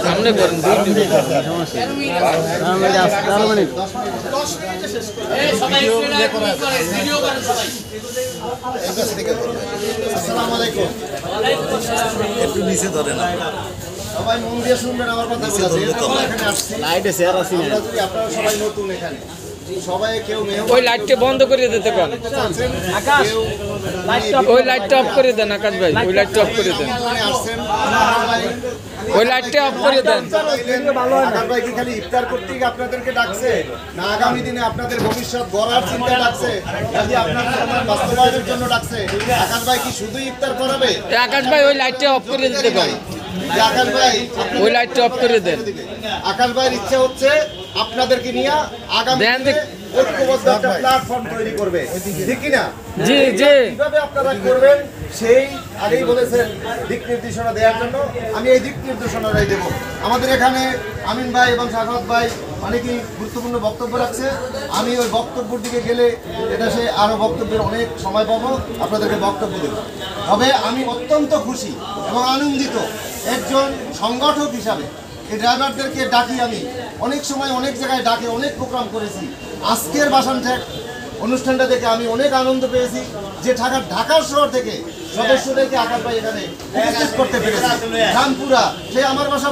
সামনে করেন একটু নিচে ধরে না সবাই মন দিয়ে শুনবেন আমার কথা। আপনারা সবাই নতুন এখানে, সবাই কেউ ওই লাইটটা বন্ধ করে দিতে পারেন। ওই লাইটটা অফ করে দেন আকাশ ভাই, ওই লাইটটা অফ করে দেন, ওই লাইটটা অফ করে দেন। আকাশ ভাই কি খালি ইফতার করতেই আপনাদেরকে ডাকছে, না আগামী দিনে আপনাদের ভবিষ্যৎ গড়ার চিন্তা ডাকছে, নাকি আপনার সমাজ বাস্তবায়নের জন্য ডাকছে? আকাশ ভাই কি শুধু ইফতার করাবে? আকাশ ভাই ওই লাইটটা অফ করে দিতে পারেন। আকাশ ভাই ওই লাইটটা অফ করে দেন। আকাশ ভাইয়ের ইচ্ছা হচ্ছে আপনাদেরকে নিয়ে আগামী ঐক্যবদ্ধ একটা প্ল্যাটফর্ম তৈরি করবে, ঠিক কি না? জি জি। কিভাবে আপনারা করবেন সেই আগেই বলেছেন দিক নির্দেশনা দেওয়ার জন্য। আমি এই দিক নির্দেশনাটাই দেবো। আমাদের এখানে আমিন ভাই এবং সাখাওয়াত ভাই অনেকেই গুরুত্বপূর্ণ বক্তব্য রাখছে। আমি ওই বক্তব্যের দিকে গেলে এটা সে আরও বক্তব্যের অনেক সময় পাবো, আপনাদেরকে বক্তব্য দেব। তবে আমি অত্যন্ত খুশি এবং আনন্দিত একজন সংগঠক হিসাবে। এই ড্রাইভারদেরকে ডাকি, আমি অনেক সময় অনেক জায়গায় ডাকে, অনেক প্রোগ্রাম করেছি। আজকের বাসান ঠেক অনুষ্ঠানটা দেখে আমি অনেক আনন্দ পেয়েছি যে ঢাকার শহর থেকে সদস্যদেরকে আকাশ ভাই এখানে উপস্থিত করতে পেরেছি। রামপুরা, সে আমার বাসা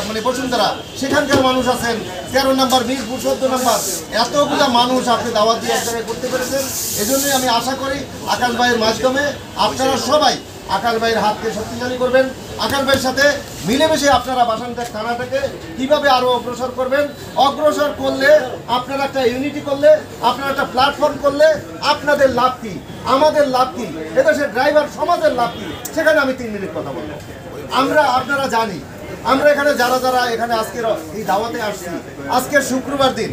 মানে বসুন্ধরা, সেখানকার মানুষ আছেন 13 নম্বর মিরপুর 14 নম্বর, এতগুলা মানুষ আপনি দাওয়াত দিয়ে এক জায়গায় করতে পেরেছেন। এজন্যই আমি আশা করি আকাশ ভাইয়ের মাধ্যমে আপনারা সবাই আকাশ ভাইয়ের হাতকে শক্তিশালী করবেন। আকাশ ভাইয়ের সাথে মিলেমিশে আপনারা বাসানটেক থানাটাকে কীভাবে আরও অগ্রসর করবেন, অগ্রসর করলে আপনারা একটা ইউনিটি করলে, আপনারা একটা প্ল্যাটফর্ম করলে আপনাদের লাভ কী, আমাদের লাভ কী, এদেশের ড্রাইভার সমাজের লাভ কী, সেখানে আমি 3 মিনিট কথা বলবো। আপনারা জানি আমরা এখানে যারা এখানে আজকের এই দাওয়াতে আসছি, আজকের শুক্রবার দিন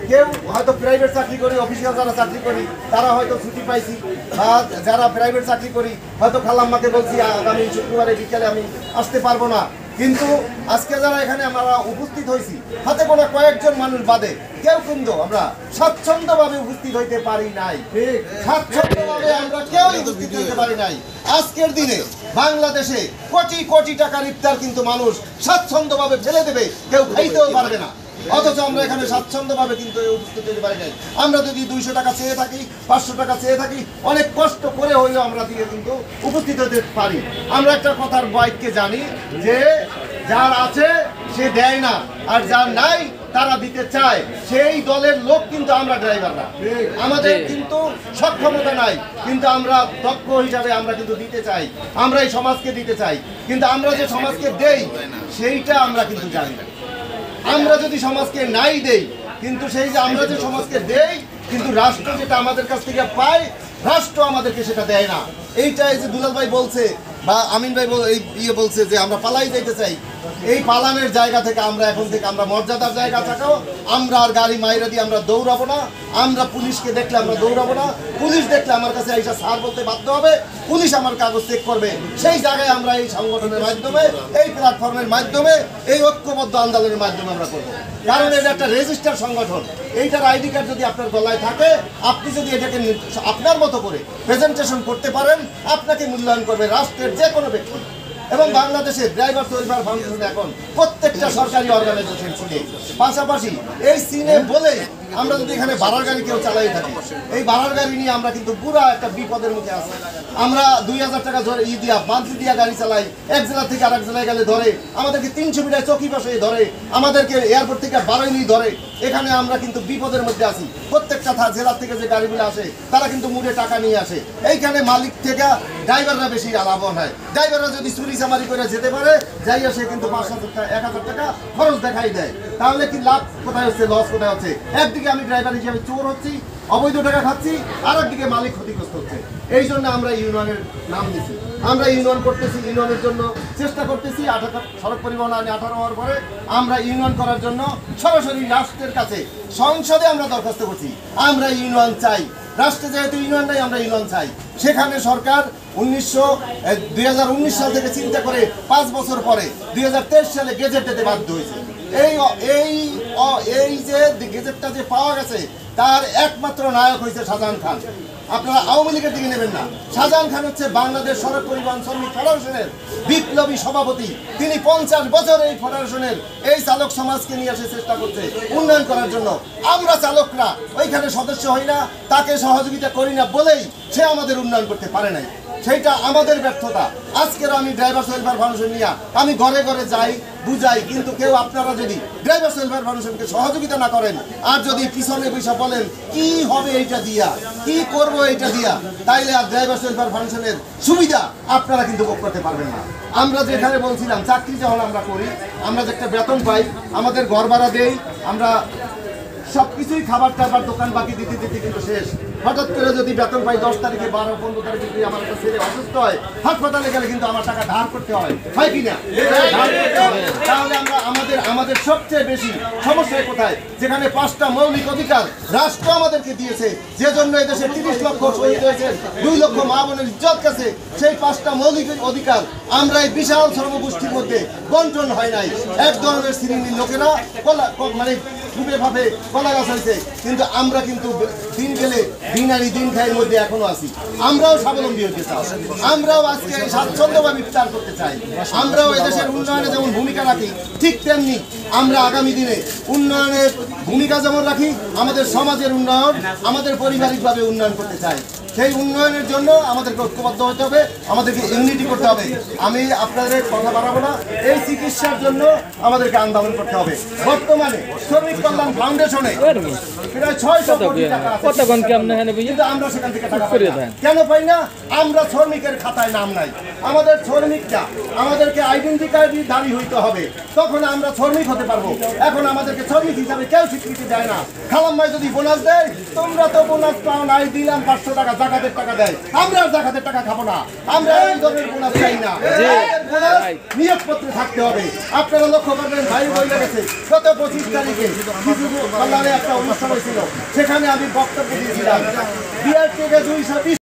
কেউ হয়তো প্রাইভেট চাকরি করি, অফিসিয়াল যারা চাকরি করি তারা হয়তো ছুটি পাইছি, বা যারা প্রাইভেট চাকরি করি হয়তো খালাম্মাকে বলছি আগামী শুক্রবারে বিকেলে আমি আসতে পারবো না। কিন্তু আজকে যারা এখানে আমরা উপস্থিত হয়েছি, হাতে গোনা কয়েকজন মানুষ বাদে কেউ কিন্তু আমরা স্বাচ্ছন্দ্যভাবে উপস্থিত হইতে পারি নাই। স্বাচ্ছন্দ্যভাবে আমরা কেউ উপস্থিত হইতে পারি নাই। আজকের দিনে বাংলাদেশে কোটি কোটি টাকার ইফতার কিন্তু মানুষ স্বাচ্ছন্দ্যভাবে ফেলে দেবে, কেউ খাইতেও পারবে না। অথচ আমরা এখানে স্বাচ্ছন্দ্যভাবে কিন্তু উপস্থিত হতে পারি নাই। আমরা যদি 200 টাকা চেয়ে থাকি, 500 টাকা চেয়ে থাকি, অনেক কষ্ট করে হইলেও আমরা দিয়ে কিন্তু উপস্থিত হতে পারি। আমরা একটা কথার বাইককে জানি যে যার আছে সে দেয় না, আর যার নাই তারা দিতে চায়। সেই দলের লোক কিন্তু আমরা ড্রাইভাররা, আমাদের কিন্তু সক্ষমতা নাই, কিন্তু আমরা দক্ষ হিসাবে আমরা কিন্তু দিতে চাই, আমরা এই সমাজকে দিতে চাই। কিন্তু আমরা যে সমাজকে দেই সেইটা আমরা কিন্তু জানি না। আমরা যদি সমাজকে নাই দেই, কিন্তু সেই যে আমরা যে সমাজকে দেই, কিন্তু রাষ্ট্র যেটা আমাদের কাছ থেকে পায়, রাষ্ট্র আমাদেরকে সেটা দেয় না। এইটাই যে দুলাল ভাই বলছে বা আমিন ভাই বলছে যে আমরা পালাই যাইতে চাই, এই পালানের জায়গা থেকে আমরা এখন থেকে আমরা মর্যাদার জায়গা থাকাও, আমরা আর গাড়ি মাইরা দিয়ে আমরা দৌড়াবো না। আমরা পুলিশকে দেখলে আমরা দৌড়াবো না। পুলিশ দেখলে আমার কাছে এইসব স্যার বলতে বাধ্য হবে, পুলিশ আমার কাগজ চেক করবে। সেই জায়গায় আমরা এই সংগঠনের মাধ্যমে, এই প্ল্যাটফর্মের মাধ্যমে, এই ঐক্যবদ্ধ আন্দোলনের মাধ্যমে আমরা করবো। কারণ এটা একটা রেজিস্টার সংগঠন। এইটার আইডি কার্ড যদি আপনার গলায় থাকে, আপনি যদি এটাকে আপনার মতো করে প্রেজেন্টেশন করতে পারেন, আপনাকে মূল্যায়ন করবে রাষ্ট্রের যে কোনো ব্যক্তি। এবং বাংলাদেশের ড্রাইভার ওয়েলফেয়ার ফাউন্ডেশন এখন প্রত্যেকটা সরকারি অর্গানাইজেশন সিনে, পাশাপাশি এই সিনে বলে আমরা যদি এখানে ভাড়ার গাড়ি কেউ চালাই থাকি, এই ভাড়ার গাড়ি নিয়ে আমরা কিন্তু পুরা একটা বিপদের মুখে আছি। আমরা 2000 টাকা ধরে মান্থলি দিয়া গাড়ি চালাই, এক জেলা থেকে আরেক জেলায় গেলে ধরে, আমাদেরকে 300 মিটার চকি বসে ধরে, আমাদেরকে এয়ারপোর্ট থেকে বারোইনি ধরে। এখানে আমরা কিন্তু বিপদের মধ্যে আছি। প্রত্যেকটা জেলা থেকে যে গাড়িগুলো আসে তারা কিন্তু মুড়ে টাকা নিয়ে আসে। এইখানে মালিক থেকে ড্রাইভাররা বেশি লাভবান হয়। ড্রাইভাররা যদি চুরি চামারি করে যেতে পারে, যাই আসে কিন্তু 5,000 টাকা 1,000 টাকা খরচ দেখাই দেয়। তাহলে কি লাভ কোথায় হচ্ছে, লস কোথায় হচ্ছে? একদিকে আমি ড্রাইভার হিসেবে চোর হচ্ছি, অবৈধ টাকা খাচ্ছি, আর একদিকে মালিক ক্ষতিগ্রস্ত হচ্ছে। এই জন্য আমরা ইউনিয়নের নাম দিচ্ছি, আমরা ইউনিয়ন করতেছি, ইউনিয়নের জন্য চেষ্টা করতেছি। সড়ক পরিবহন আইন 18 হওয়ার পরে আমরা ইউনিয়ন করার জন্য সরাসরি রাষ্ট্রের কাছে সংসদে আমরা দরখাস্ত করছি। আমরা ইউনিয়ন চাই, রাষ্ট্রে যেহেতু ইউনিয়ন নাই, আমরা ইউনিয়ন চাই। সেখানে সরকার 2019 সাল থেকে চিন্তা করে 5 বছর পরে 2023 সালে গেজেট দিতে বাধ্য হয়েছে। এই যে গেজেটটা যে পাওয়া গেছে, তার একমাত্র নায়ক হয়েছে শাহজাহান খান। আপনারা আওয়ামী লীগের দিকে নেবেন না। শাহজাহান খান হচ্ছে বাংলাদেশ সড়ক পরিবহন শ্রমিক ফেডারেশনের বিপ্লবী সভাপতি। তিনি 50 বছর এই ফেডারেশনের এই চালক সমাজকে নিয়ে আসে চেষ্টা করছে উন্নয়ন করার জন্য। আমরা চালকরা ওইখানে সদস্য হই না, তাকে সহযোগিতা করি না বলেই সে আমাদের উন্নয়ন করতে পারে নাই। সেইটা আমাদের ব্যর্থতা। আজকের আমি ড্রাইভার্স ওয়েলফেয়ার ফাউন্ডেশন নিয়ে আমি ঘরে ঘরে যাই, বুঝাই, কিন্তু কেউ আপনারা যদি ড্রাইভার্স ওয়েলফেয়ার ফাউন্ডেশনকে সহযোগিতা না করেন আর যদি পিছনে বসে বলেন কি হবে এইটা দিয়া, কি করব এইটা দিয়া, তাইলে আর ড্রাইভার্স ওয়েলফেয়ার ফাউন্ডেশনের সুবিধা আপনারা কিন্তু ভোগ করতে পারবেন না। আমরা যেখানে বলছিলাম চাকরি যখন আমরা করি, আমরা যে একটা বেতন পাই, আমাদের ঘর ভাড়া দেই, আমরা সব কিছুই খাবার টাবার দোকান বাকি দিতে দিতে কিন্তু শেষ। হঠাৎ করে যদি বেতন পাই 10 তারিখে 12-15 তারিখে যদি আমার একটা ছেলে অসুস্থ হয়, হাসপাতালে গেলে কিন্তু আমার টাকা ধার করতে হয় কিনা? তাহলে আমরা আমাদের সবচেয়ে বেশি সমস্যা কোথায়? যেখানে 5টা মৌলিক অধিকার রাষ্ট্র আমাদেরকে দিয়েছে, যে জন্য এদেশে 30 লক্ষ শহীদ হয়েছে, 2 লক্ষ মা বোনের ইজ্জত গেছে, সেই 5টা মৌলিক অধিকার আমরা এই বিশাল শ্রমগোষ্ঠীর মধ্যে বন্টন হয় নাই। এক ধরনের শ্রেণীর লোকেরা মানে খুবই ভাবে কলা গাছ হয়েছে, কিন্তু আমরা কিন্তু দিন গেলে দিন আনি দিন খাইয়ের মধ্যে এখনো আছি। আমরাও স্বাবলম্বী হতে চাই, আমরাও আজকে স্বাচ্ছন্দ্যভাবে ইফতার করতে চাই। আমরাও এদেশের উন্নয়নে যেমন ভূমিকা রাখি, ঠিক তেমনি আমরা আগামী দিনে উন্নয়নের ভূমিকা যেমন রাখি, আমাদের সমাজের উন্নয়ন, আমাদের পারিবারিকভাবে উন্নয়ন করতে চাই। সেই উন্নয়নের জন্য আমাদেরকে ঐক্যবদ্ধ হতে হবে, আমাদেরকে ইউনিটি করতে হবে। আমি আপনাদের কথা বাড়াবো না, এই চিকিৎসার জন্য আমাদেরকে আন্দোলন করতে হবে। বর্তমানে শ্রমিক কল্যাণ ফাউন্ডেশনে প্রায় 600 কোটি টাকা আছে, কিন্তু আমরা সেখান থেকে টাকা পাই না। কেন পাই না? আমরা শ্রমিকের খাতায় নাম নাই। আমাদের শ্রমিকরা, আমাদেরকে আইডেন্টি কার্ডধারী হইতে হবে, তখন আমরা শ্রমিক হতে পারবো। এখন আমাদেরকে শ্রমিক হিসাবে কেউ স্বীকৃতি দেয় না। খালাম ভাই যদি বোনাস দেয়, তোমরা তো বোনাস পাও নাই, দিলাম 500 টাকা, জাকাতের টাকা দেয়, আমরা আর জাকাতের টাকা খাবো না। আমরা এই ধরনের বোনাস চাই না, বোনাস নিয়োগপত্রে থাকতে হবে। আপনারা লক্ষ্য করবেন, ভাই বলে গেছে গত 25 তারিখে কিছু কল্যাণে একটা অনুষ্ঠান হয়েছিল, সেখানে আমি বক্তব্য দিয়েছিলাম, বিআর থেকে 220